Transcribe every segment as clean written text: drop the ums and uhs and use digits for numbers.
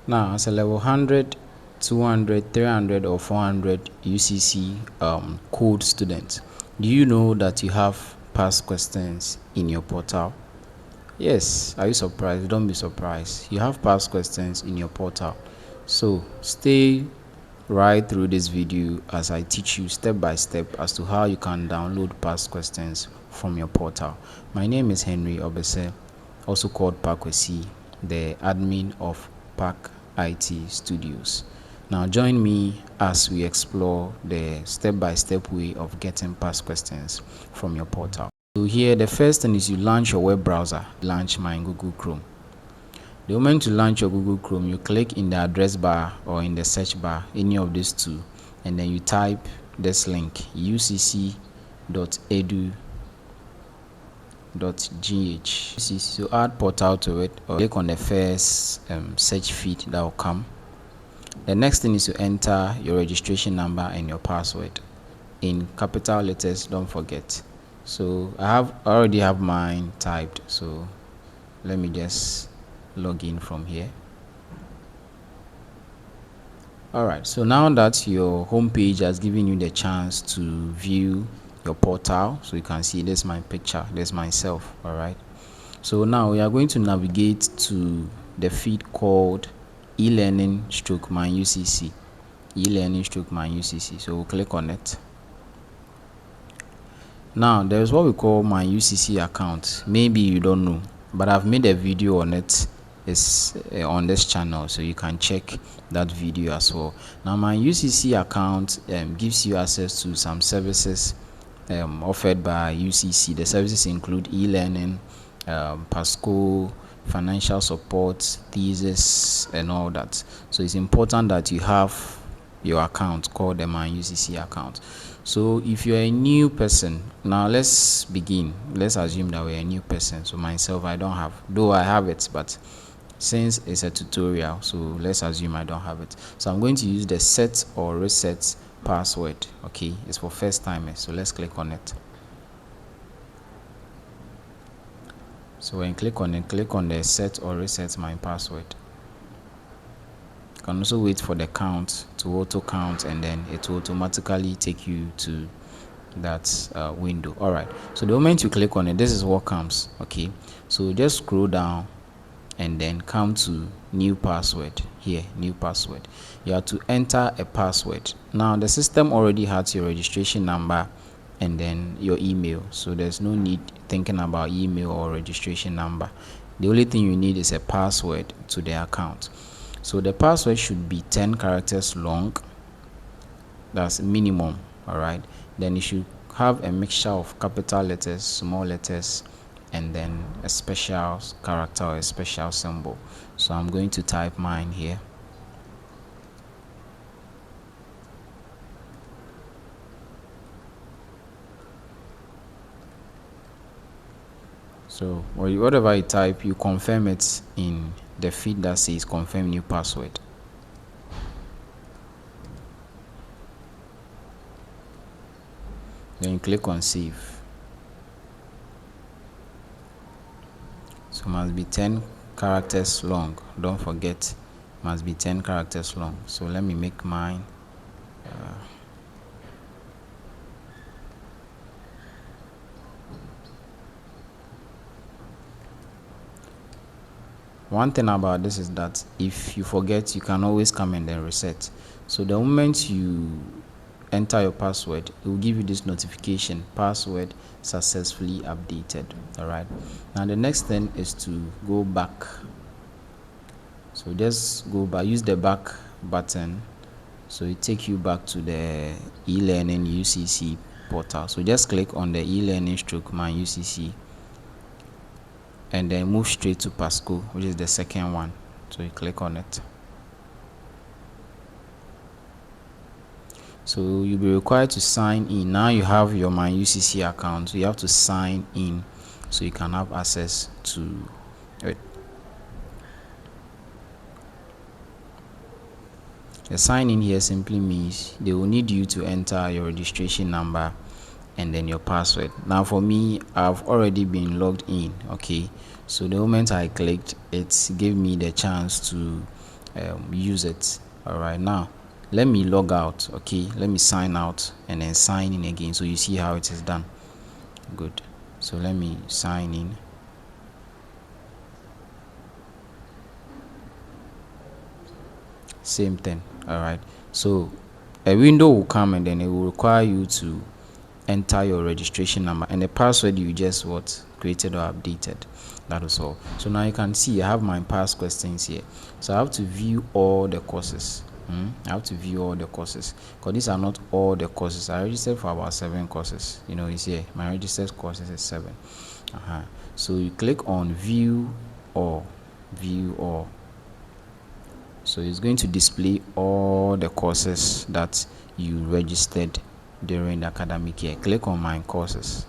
Now, as a level 100, 200, 300, or 400 UCC code student, do you know that you have past questions in your portal? Yes, are you surprised? Don't be surprised. You have past questions in your portal. So stay right through this video as I teach you step by step as to how you can download past questions from your portal. My name is Henry Obese, also called Pakwesi, the admin of Pack IT Studios. Now join me as we explore the step-by-step way of getting past questions from your portal. So here the first thing is you launch your web browser. Launch my Google Chrome. The moment you launch your Google Chrome, you click in the address bar or in the search bar, any of these two, and then you type this link, ucc.edu.gh. So add portal to it, or click on the first search feed that will come. The next thing is to enter your registration number and your password in capital letters. Don't forget. So I already have mine typed, so let me just log in from here. Alright, so now that your home page has given you the chance to view your portal, so you can see this is my picture, there's myself. Alright, so now we are going to navigate to the feed called e-learning stroke my UCC. E-learning stroke my UCC. So we'll click on it. Now there's what we call my UCC account. Maybe you don't know, but I've made a video on it. It's on this channel, so you can check that video as well. Now my UCC account gives you access to some services offered by UCC. The services include e-learning, Pasco, financial support, thesis, and all that. So it's important that you have your account called the my UCC account. So if you're a new person, now let's begin. Let's assume that we're a new person. So myself, I don't have, though I have it, but since it's a tutorial, so let's assume I don't have it. So I'm going to use the set or reset password. Okay, it's for first timers. So let's click on it. So when you click on it, click on the set or reset my password. You can also wait for the count to auto count, and then it will automatically take you to that window. All right, so the moment you click on it, this is what comes. Okay, so just scroll down and then come to new password. Here, new password. You have to enter a password. Now the system already has your registration number and then your email, so there's no need thinking about email or registration number. The only thing you need is a password to the account. So the password should be 10 characters long. That's minimum. All right, then you should have a mixture of capital letters, small letters, and then a special character or a special symbol. So I'm going to type mine here. So whatever you type, you confirm it in the feed that says confirm new password. Then you click on save. So must be 10 characters long. Don't forget, must be 10 characters long. So let me make mine one thing about this is that if you forget, you can always come and then reset. So the moment you enter your password, it will give you this notification, password successfully updated. All right, now the next thing is to go back. So just go back, use the back button, so it take you back to the e-learning UCC portal. So just click on the e-learning stroke my UCC and then move straight to Pasco, which is the second one. So you click on it. So you'll be required to sign in. Now you have your my UCC account, so you have to sign in so you can have access to it. The sign in here simply means they will need you to enter your registration number and then your password. Now for me, I've already been logged in. Okay, so the moment I clicked, it gave me the chance to use it. All right, now let me log out. Okay, let me sign out and then sign in again, so you see how it is done. Good. So let me sign in. Same thing. All right, so a window will come and then it will require you to enter your registration number and the password you just created or updated. That is all. So now you can see I have my past questions here, so I have to view all the courses. I have to view all the courses because these are not all the courses. I registered for about 7 courses. It's here, my registered courses is 7. So you click on view all. So it's going to display all the courses that you registered during the academic year. Click on my courses.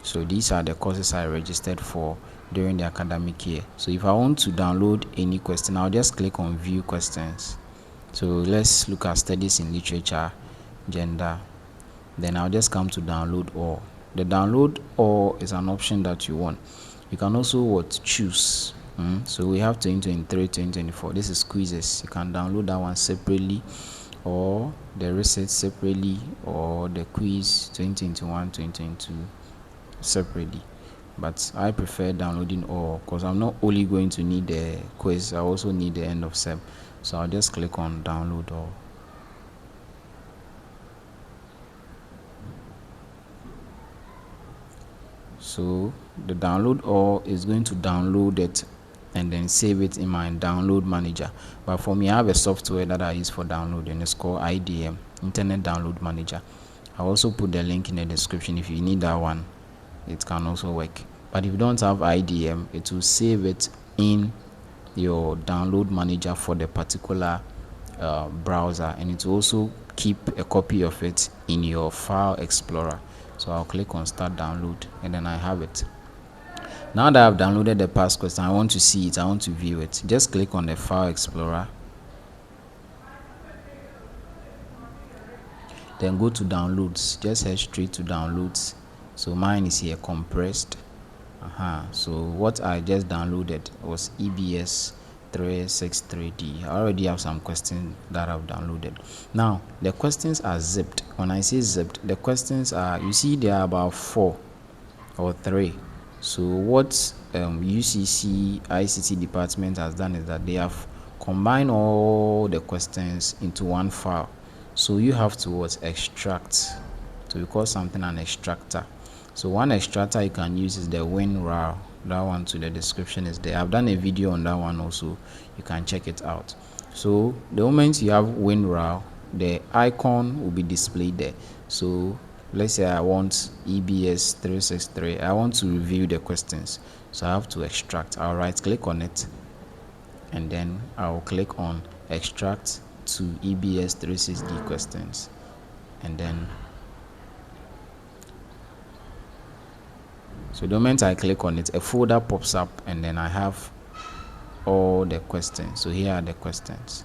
So these are the courses I registered for during the academic year. So if I want to download any question, I'll just click on view questions. So let's look at studies in literature, gender. Then I'll just come to download all. The download all is an option that you want. You can also choose. So we have 2023, 2024. This is quizzes. You can download that one separately, or the research separately, or the quiz 2021, 2022 separately. But I prefer downloading all because I'm not only going to need the quiz, I also need the end of SEP. So I'll just click on download all. So the download all is going to download it and then save it in my download manager. But for me, I have a software that I use for downloading. It's called IDM, Internet Download Manager. I'll also put the link in the description. If you need that one, it can also work. But if you don't have IDM, it will save it in your download manager for the particular browser, and it will also keep a copy of it in your file explorer. So I'll click on start download and then I have it. Now that I've downloaded the past question, I want to see it, I want to view it. Just click on the file explorer, then go to downloads. Just head straight to downloads. So mine is here, compressed. So what I just downloaded was EBS 363D. I already have some questions that I've downloaded. Now the questions are zipped. When I say zipped, the questions are, you see, there are about 4 or 3. So what UCC ICT department has done is that they have combined all the questions into one file. So you have to extract. So we call something an extractor. So one extractor you can use is the WinRAR. That one, to the description is there. I've done a video on that one also. You can check it out. So the moment you have WinRAR, the icon will be displayed there. So let's say I want EBS 363. I want to review the questions. So I have to extract. I'll right click on it and then I'll click on extract to EBS 360 questions, and then so the moment I click on it, a folder pops up and then I have all the questions. So here are the questions.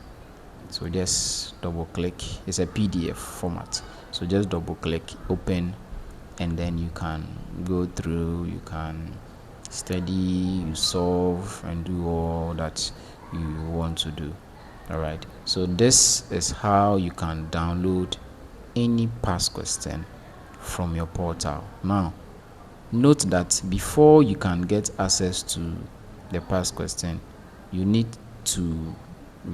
So just double click. It's a PDF format. So just double click, open, and then you can go through, you can study, you solve, and do all that you want to do. All right. So this is how you can download any past question from your portal. Now, note that before you can get access to the past question, you need to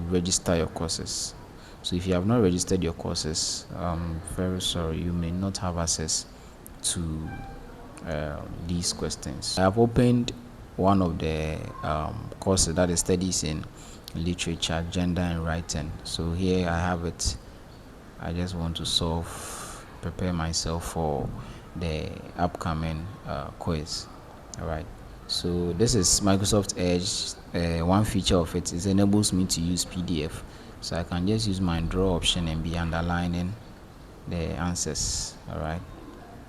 register your courses. So if you have not registered your courses, I'm very sorry, you may not have access to these questions. I have opened one of the courses that is studies in literature, gender and writing. So here I have it. I just want to prepare myself for the upcoming quiz. All right, so this is Microsoft Edge. One feature of it is enables me to use PDF, so I can just use my draw option and be underlining the answers. All right,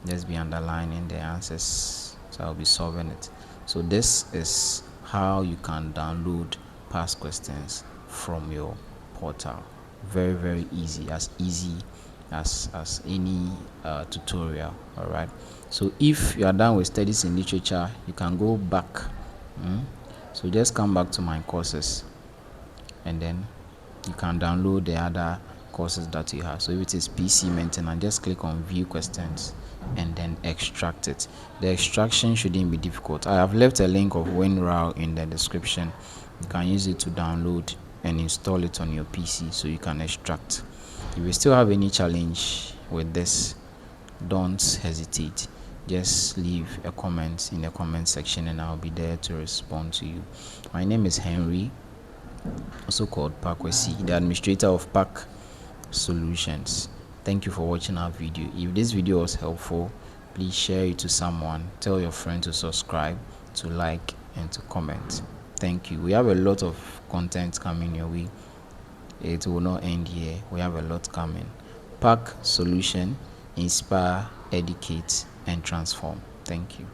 just be underlining the answers, so I'll be solving it. So this is how you can download past questions from your portal. Very, very easy as any tutorial. All right, so if you are done with studies in literature, you can go back. So just come back to my courses. and then you can download the other courses that you have. So if it is PC maintenance, just click on view questions and then extract it. The extraction shouldn't be difficult. I have left a link of WinRAR in the description. You can use it to download and install it on your PC so you can extract. If you still have any challenge with this, don't hesitate. Just leave a comment in the comment section and I'll be there to respond to you. My name is Henry, also called Pakwesi, the administrator of Pack Solutions. Thank you for watching our video. If this video was helpful, please share it to someone. Tell your friend to subscribe, to like, and to comment. Thank you. We have a lot of content coming your way. It will not end here. We have a lot coming. Pack Solution, inspire, educate, and transform. Thank you.